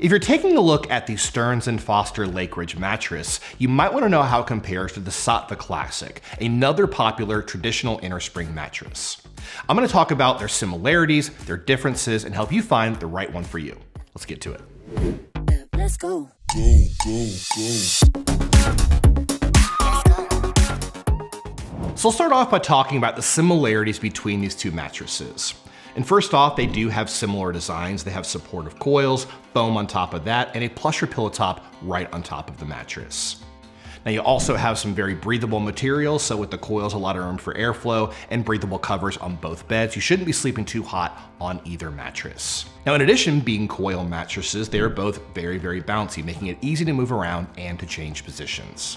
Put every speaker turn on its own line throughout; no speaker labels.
If you're taking a look at the Stearns Foster Lakeridge mattress, you might want to know how it compares to the Saatva Classic, another popular traditional innerspring mattress. I'm going to talk about their similarities, their differences, and help you find the right one for you. Let's get to it.
Let's go.
So I'll start off by talking about the similarities between these two mattresses. And first off, they do have similar designs. They have supportive coils, foam on top of that, and a plusher pillow top right on top of the mattress. Now you also have some very breathable materials, so with the coils, a lot of room for airflow and breathable covers on both beds. You shouldn't be sleeping too hot on either mattress. Now in addition, being coil mattresses, they are both very, very bouncy, making it easy to move around and to change positions.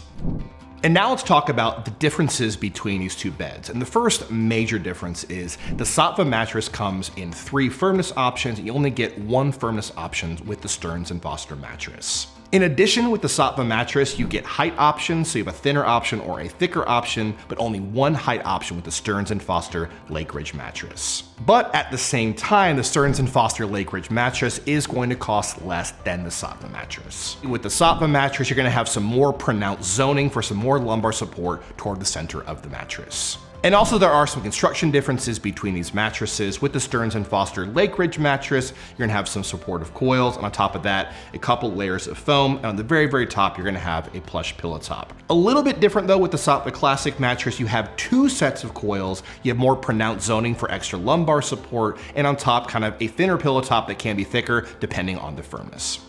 And now let's talk about the differences between these two beds. And the first major difference is the Saatva mattress comes in 3 firmness options, and you only get 1 firmness option with the Stearns Foster mattress. In addition, with the Saatva mattress, you get height options, so you have a thinner option or a thicker option, but only 1 height option with the Stearns Foster Lakeridge mattress. But at the same time, the Stearns Foster Lakeridge mattress is going to cost less than the Saatva mattress. With the Saatva mattress, you're going to have some more pronounced zoning for some more lumbar support toward the center of the mattress. And also there are some construction differences between these mattresses. With the Stearns Foster Lakeridge mattress, you're gonna have some supportive coils, and on top of that, a couple layers of foam, and on the very, very top, you're gonna have a plush pillow top. A little bit different though with the Saatva Classic mattress, you have 2 sets of coils, you have more pronounced zoning for extra lumbar support, and on top, kind of a thinner pillow top that can be thicker depending on the firmness.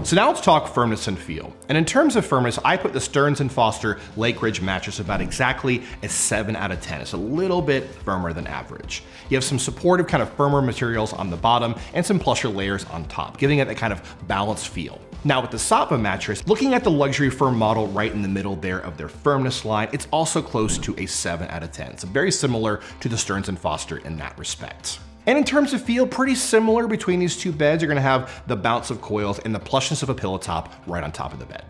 So now let's talk firmness and feel. And in terms of firmness, I put the Stearns Foster Lakeridge mattress about exactly a 7 out of 10. It's a little bit firmer than average. You have some supportive kind of firmer materials on the bottom and some plusher layers on top, giving it a kind of balanced feel. Now with the Saatva mattress, looking at the luxury firm model right in the middle there of their firmness line, it's also close to a 7 out of 10. So very similar to the Stearns Foster in that respect. And in terms of feel, pretty similar between these two beds. You're gonna have the bounce of coils and the plushness of a pillow top right on top of the bed.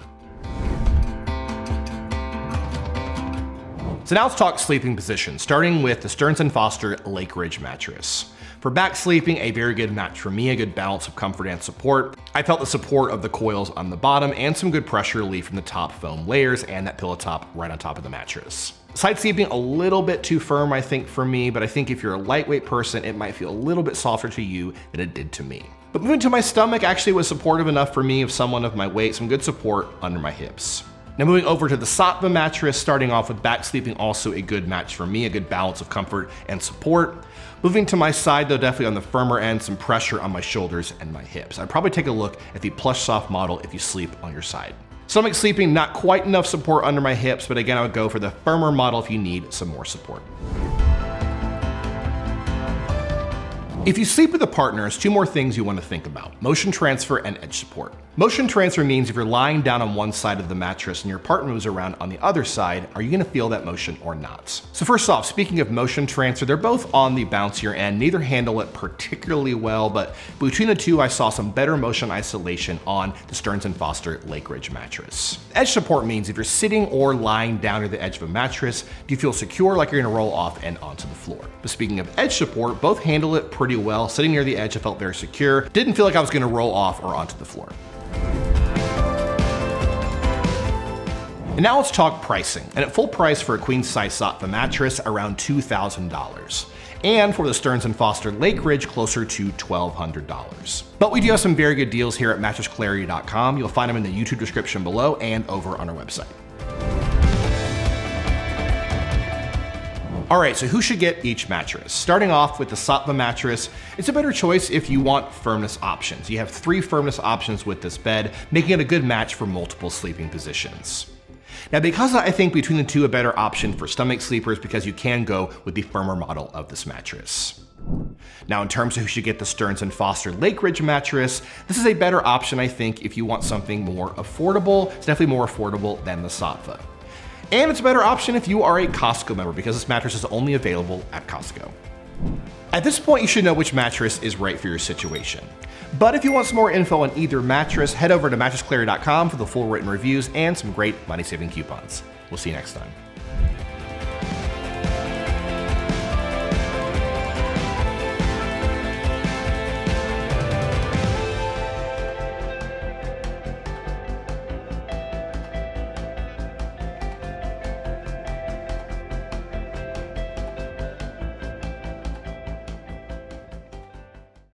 So now let's talk sleeping position, starting with the Stearns Foster Lakeridge mattress. For back sleeping, a very good match for me, a good balance of comfort and support. I felt the support of the coils on the bottom and some good pressure relief from the top foam layers and that pillow top right on top of the mattress. Side sleeping, a little bit too firm, I think, for me, but I think if you're a lightweight person, it might feel a little bit softer to you than it did to me. But moving to my stomach actually was supportive enough for me of someone of my weight, some good support under my hips. Now moving over to the Saatva mattress, starting off with back sleeping, also a good match for me, a good balance of comfort and support. Moving to my side though, definitely on the firmer end, some pressure on my shoulders and my hips. I'd probably take a look at the plush soft model if you sleep on your side. Stomach sleeping, not quite enough support under my hips, but again, I would go for the firmer model if you need some more support. If you sleep with a partner, there's 2 more things you want to think about: motion transfer and edge support. Motion transfer means if you're lying down on one side of the mattress and your partner moves around on the other side, are you gonna feel that motion or not? So first off, speaking of motion transfer, they're both on the bouncier end. Neither handle it particularly well, but between the two, I saw some better motion isolation on the Stearns Foster Lakeridge mattress. Edge support means if you're sitting or lying down near the edge of a mattress, do you feel secure, like you're gonna roll off and onto the floor? But speaking of edge support, both handle it pretty well. Sitting near the edge, I felt very secure. Didn't feel like I was gonna roll off or onto the floor. And now let's talk pricing. And at full price for a queen size Saatva mattress, around $2,000. And for the Stearns Foster Lakeridge, closer to $1,200. But we do have some very good deals here at mattressclarity.com. You'll find them in the YouTube description below and over on our website. All right, so who should get each mattress? Starting off with the Saatva mattress, it's a better choice if you want firmness options. You have 3 firmness options with this bed, making it a good match for multiple sleeping positions. Now, because I think between the two, a better option for stomach sleepers, because you can go with the firmer model of this mattress. Now, in terms of who should get the Stearns Foster Lakeridge mattress, this is a better option, I think, if you want something more affordable. It's definitely more affordable than the Saatva. And it's a better option if you are a Costco member, because this mattress is only available at Costco. At this point, you should know which mattress is right for your situation. But if you want some more info on either mattress, head over to mattressclarity.com for the full written reviews and some great money-saving coupons. We'll see you next time.